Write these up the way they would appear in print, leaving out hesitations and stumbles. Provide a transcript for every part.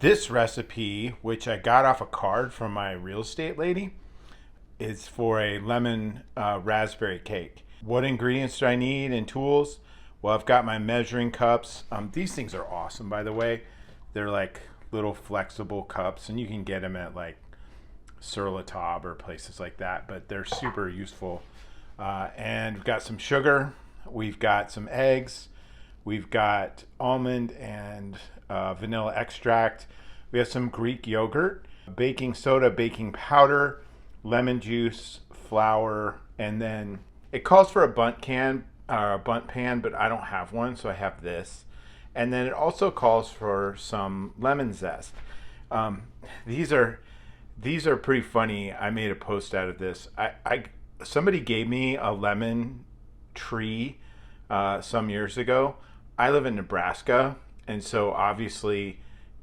This recipe, which I got off a card from my real estate lady, is for a lemon raspberry cake. What ingredients do I need and tools? Well, I've got my measuring cups. These things are awesome, by the way. They're like little flexible cups, and you can get them at like Sur La Table or places like that, but they're super useful. And we've got some sugar. We've got some eggs. We've got almond and vanilla extract. We have some Greek yogurt, baking soda, baking powder, lemon juice, flour, and then it calls for a bundt can or a bundt pan, but I don't have one, so I have this. And then it also calls for some lemon zest. These are pretty funny. I made a post out of this. Somebody gave me a lemon tree some years ago. I live in Nebraska, and so obviously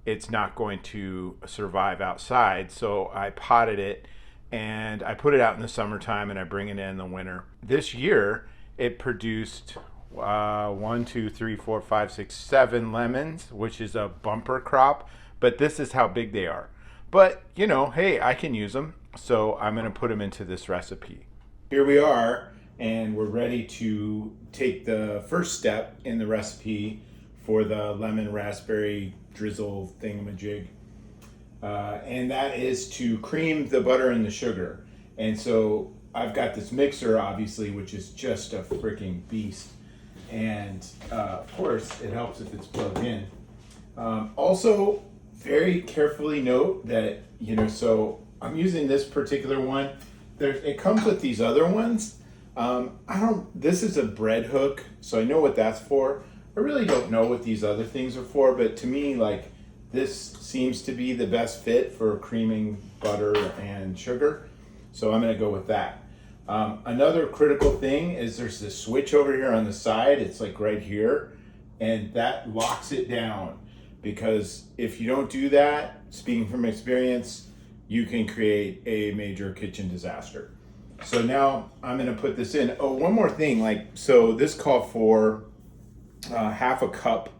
it's not going to survive outside. So I potted it and I put it out in the summertime and I bring it in the winter. This year it produced 1, 2, 3, 4, 5, 6, 7 lemons, which is a bumper crop, but this is how big they are. But you know, hey, I can use them. So I'm going to put them into this recipe. Here we are, and we're ready to take the first step in the recipe for the lemon raspberry drizzle thingamajig. And that is to cream the butter and the sugar. And so I've got this mixer, obviously, which is just a freaking beast. And of course, it helps if it's plugged in. Also, very carefully note that, so I'm using this particular one. It comes with these other ones. This is a bread hook, so I know what that's for. I really don't know what these other things are for, but to me, like, this seems to be the best fit for creaming butter and sugar. So I'm gonna go with that. Another critical thing is there's this switch over here on the side. It's like right here, and that locks it down, because if you don't do that, speaking from experience, you can create a major kitchen disaster. So now I'm gonna put this in. Oh, one more thing, so this called for half a cup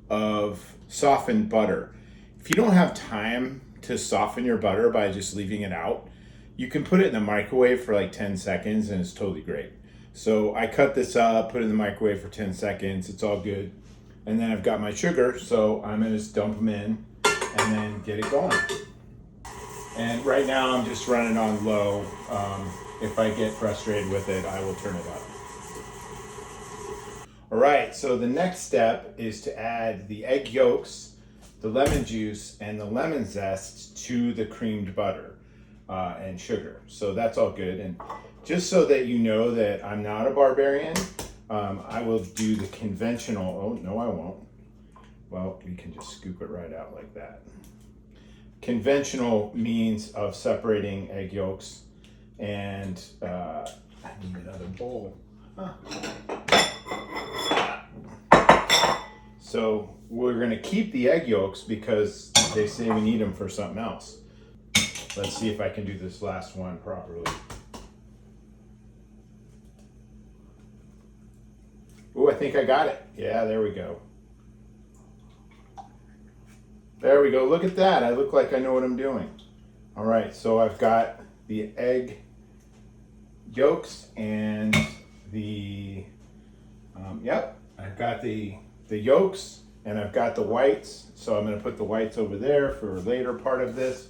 of softened butter. If you don't have time to soften your butter by just leaving it out, you can put it in the microwave for like 10 seconds and it's totally great. So I cut this up, put it in the microwave for 10 seconds, it's all good. And then I've got my sugar, so I'm gonna just dump them in and then get it going. And right now I'm just running on low. If I get frustrated with it, I will turn it up. All right, so the next step is to add the egg yolks, the lemon juice, and the lemon zest to the creamed butter and sugar. So that's all good. And just so that you know that I'm not a barbarian, I will do the conventional, oh no I won't. Well, we can just scoop it right out like that. Conventional means of separating egg yolks, and I need another bowl. Huh. So we're gonna keep the egg yolks because they say we need them for something else. Let's see if I can do this last one properly. Oh, I think I got it. Yeah, there we go. There we go, look at that. I look like I know what I'm doing. All right, so I've got the egg yolks and the, I've got the yolks and I've got the whites. So I'm gonna put the whites over there for a later part of this.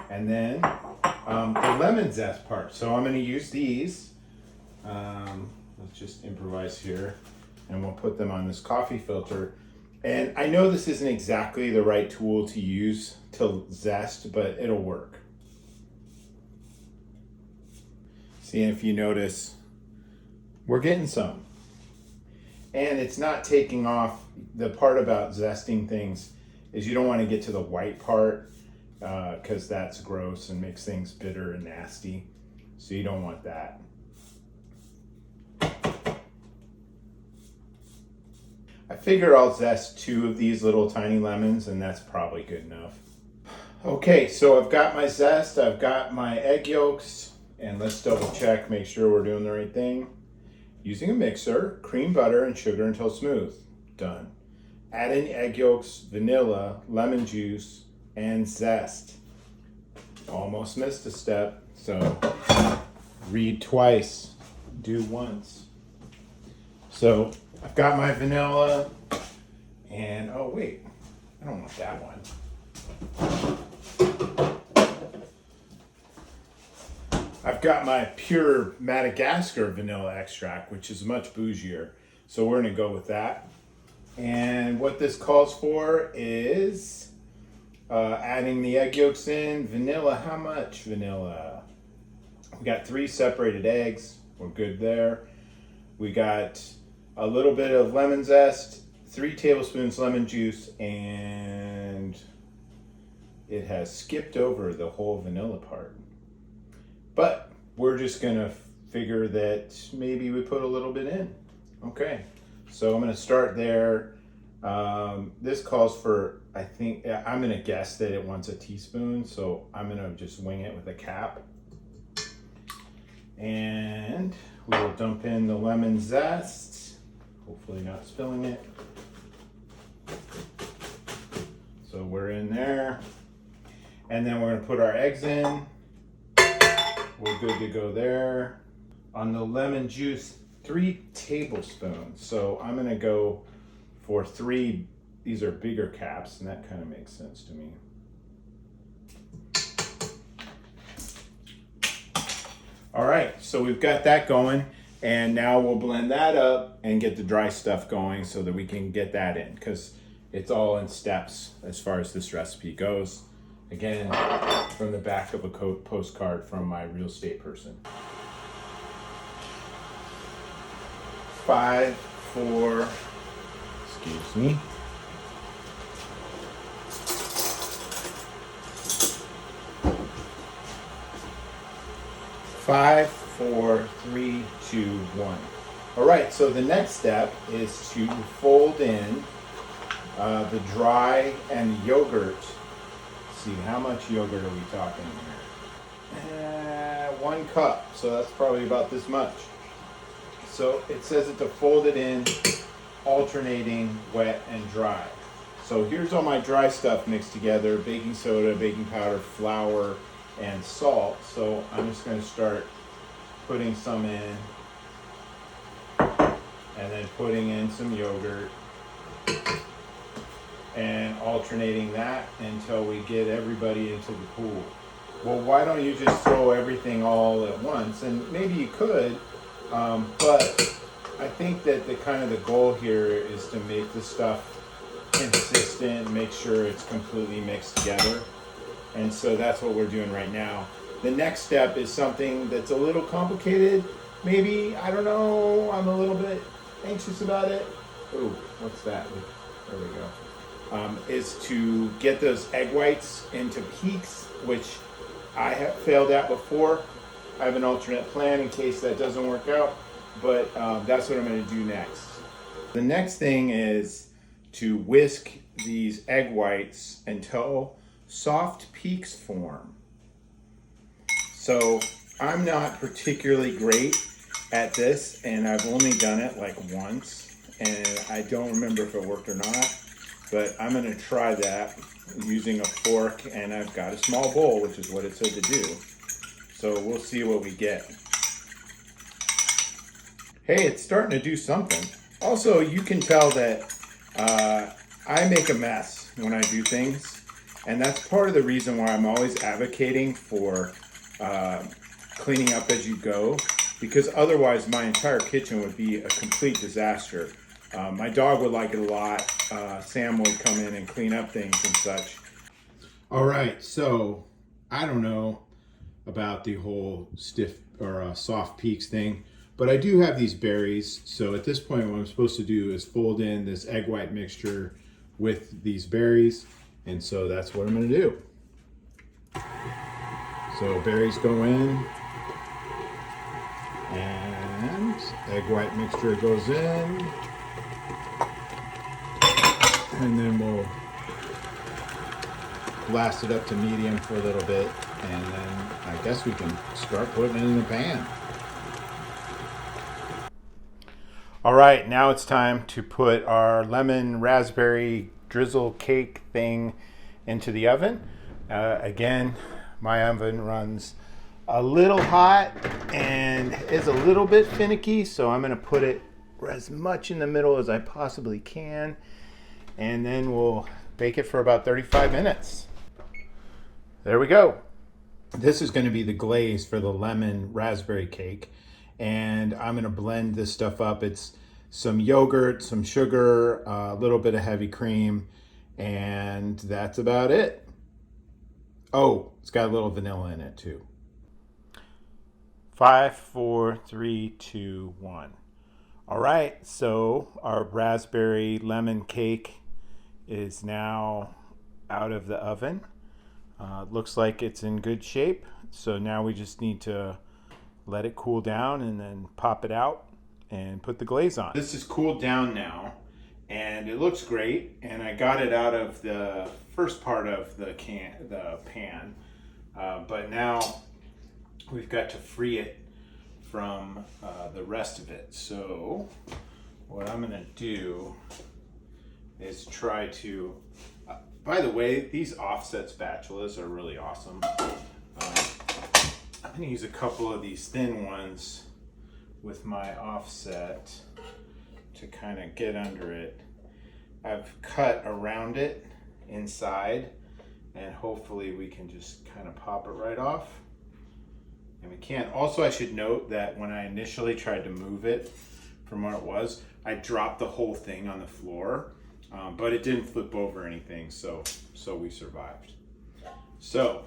And then the lemon zest part. So I'm gonna use these. Let's just improvise here. And we'll put them on this coffee filter. And I know this isn't exactly the right tool to use to zest, but it'll work. See, if you notice, we're getting some. And it's not taking off. The part about zesting things is you don't want to get to the white part because that's gross and makes things bitter and nasty. So you don't want that. I figure I'll zest 2 of these little tiny lemons and that's probably good enough. Okay, so I've got my zest, I've got my egg yolks, and let's double check, make sure we're doing the right thing. Using a mixer, cream butter and sugar until smooth. Done. Add in egg yolks, vanilla, lemon juice, and zest. Almost missed a step, so read twice, do once. So I've got my vanilla, and oh wait, I don't want that one. I've got my pure Madagascar vanilla extract, which is much bougier. So we're gonna go with that. And what this calls for is adding the egg yolks in. Vanilla, how much vanilla? We got 3 separated eggs, we're good there. We got a little bit of lemon zest, 3 tablespoons lemon juice, and it has skipped over the whole vanilla part. But we're just gonna figure that maybe we put a little bit in. Okay, so I'm gonna start there. This calls for, I think, I'm gonna guess that it wants a teaspoon, so I'm gonna just wing it with a cap. And we will dump in the lemon zest, hopefully not spilling it. So we're in there. And then we're gonna put our eggs in. We're good to go there. On the lemon juice, 3 tablespoons. So I'm gonna go for 3, these are bigger caps, and that kind of makes sense to me. All right, so we've got that going, and now we'll blend that up and get the dry stuff going so that we can get that in, because it's all in steps as far as this recipe goes. Again, from the back of a postcard from my real estate person. 5, 4, excuse me. 5, 4, 3, 2, 1. All right, so the next step is to fold in the dry and yogurt. Let's see, how much yogurt are we talking here? 1 cup, so that's probably about this much. So it says it to fold it in, alternating wet and dry. So here's all my dry stuff mixed together: baking soda, baking powder, flour, and salt. So I'm just going to start putting some in, and then putting in some yogurt, and alternating that until we get everybody into the pool. Well, why don't you just throw everything all at once? And maybe you could, but I think that the goal here is to make the stuff consistent, make sure it's completely mixed together. And so that's what we're doing right now. The next step is something that's a little complicated. Maybe, I don't know, I'm a little bit anxious about it. Ooh, what's that? There we go. Is to get those egg whites into peaks, which I have failed at before. I have an alternate plan in case that doesn't work out, but that's what I'm going to do next. The next thing is to whisk these egg whites until soft peaks form. So I'm not particularly great at this, and I've only done it like once, and I don't remember if it worked or not, but I'm going to try that using a fork, and I've got a small bowl, which is what it said to do. So we'll see what we get. Hey, it's starting to do something. Also, you can tell that I make a mess when I do things, and that's part of the reason why I'm always advocating for cleaning up as you go, because otherwise my entire kitchen would be a complete disaster. My dog would like it a lot. Sam would come in and clean up things and such. All right, so I don't know about the whole stiff or soft peaks thing, but I do have these berries. So at this point, what I'm supposed to do is fold in this egg white mixture with these berries, and so that's what I'm going to do. So berries go in, and egg white mixture goes in, and then we'll blast it up to medium for a little bit, and then I guess we can start putting it in the pan. All right, now it's time to put our lemon raspberry drizzle cake thing into the oven. Again, my oven runs a little hot and is a little bit finicky, so I'm going to put it as much in the middle as I possibly can, and then we'll bake it for about 35 minutes. There we go. This is going to be the glaze for the lemon raspberry cake, and I'm going to blend this stuff up. It's some yogurt, some sugar, a little bit of heavy cream, and that's about it. Oh, it's got a little vanilla in it too. 5, 4, 3, 2, 1. All right, so our raspberry lemon cake is now out of the oven. Looks like it's in good shape. So now we just need to let it cool down and then pop it out and put the glaze on. This is cooled down now and it looks great. And I got it out of the first part of the pan. But now we've got to free it from the rest of it. So what I'm gonna do is try to, by the way, these offset spatulas are really awesome. I'm gonna use a couple of these thin ones with my offset to kind of get under it. I've cut around it inside, and hopefully we can just kind of pop it right off. And we can. Also, I should note that when I initially tried to move it from where it was, I dropped the whole thing on the floor, but it didn't flip over or anything, so we survived. So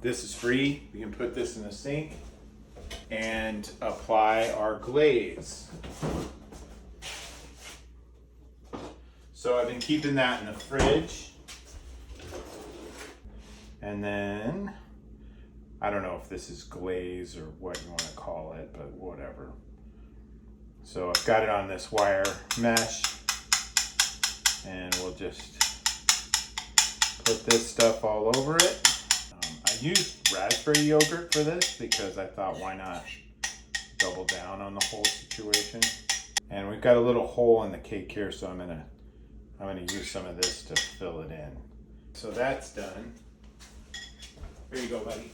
this is free. We can put this in the sink and apply our glaze. So I've been keeping that in the fridge. And then, I don't know if this is glaze or what you want to call it, but whatever. So I've got it on this wire mesh, and we'll just put this stuff all over it. I used raspberry yogurt for this because I thought, why not double down on the whole situation? And we've got a little hole in the cake here, so I'm gonna use some of this to fill it in. So that's done. Here you go, buddy.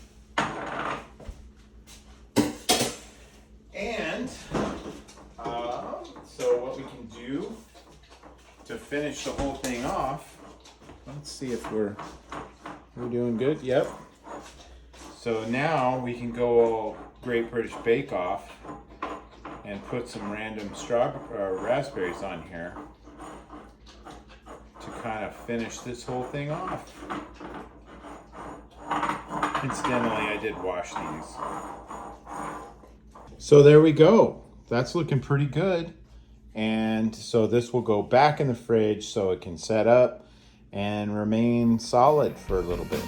And so what we can do to finish the whole thing off, let's see if we're doing good. Yep. So now we can go Great British Bake Off and put some random raspberries on here to kind of finish this whole thing off. Incidentally, I did wash these. So there we go. That's looking pretty good. And so this will go back in the fridge so it can set up and remain solid for a little bit.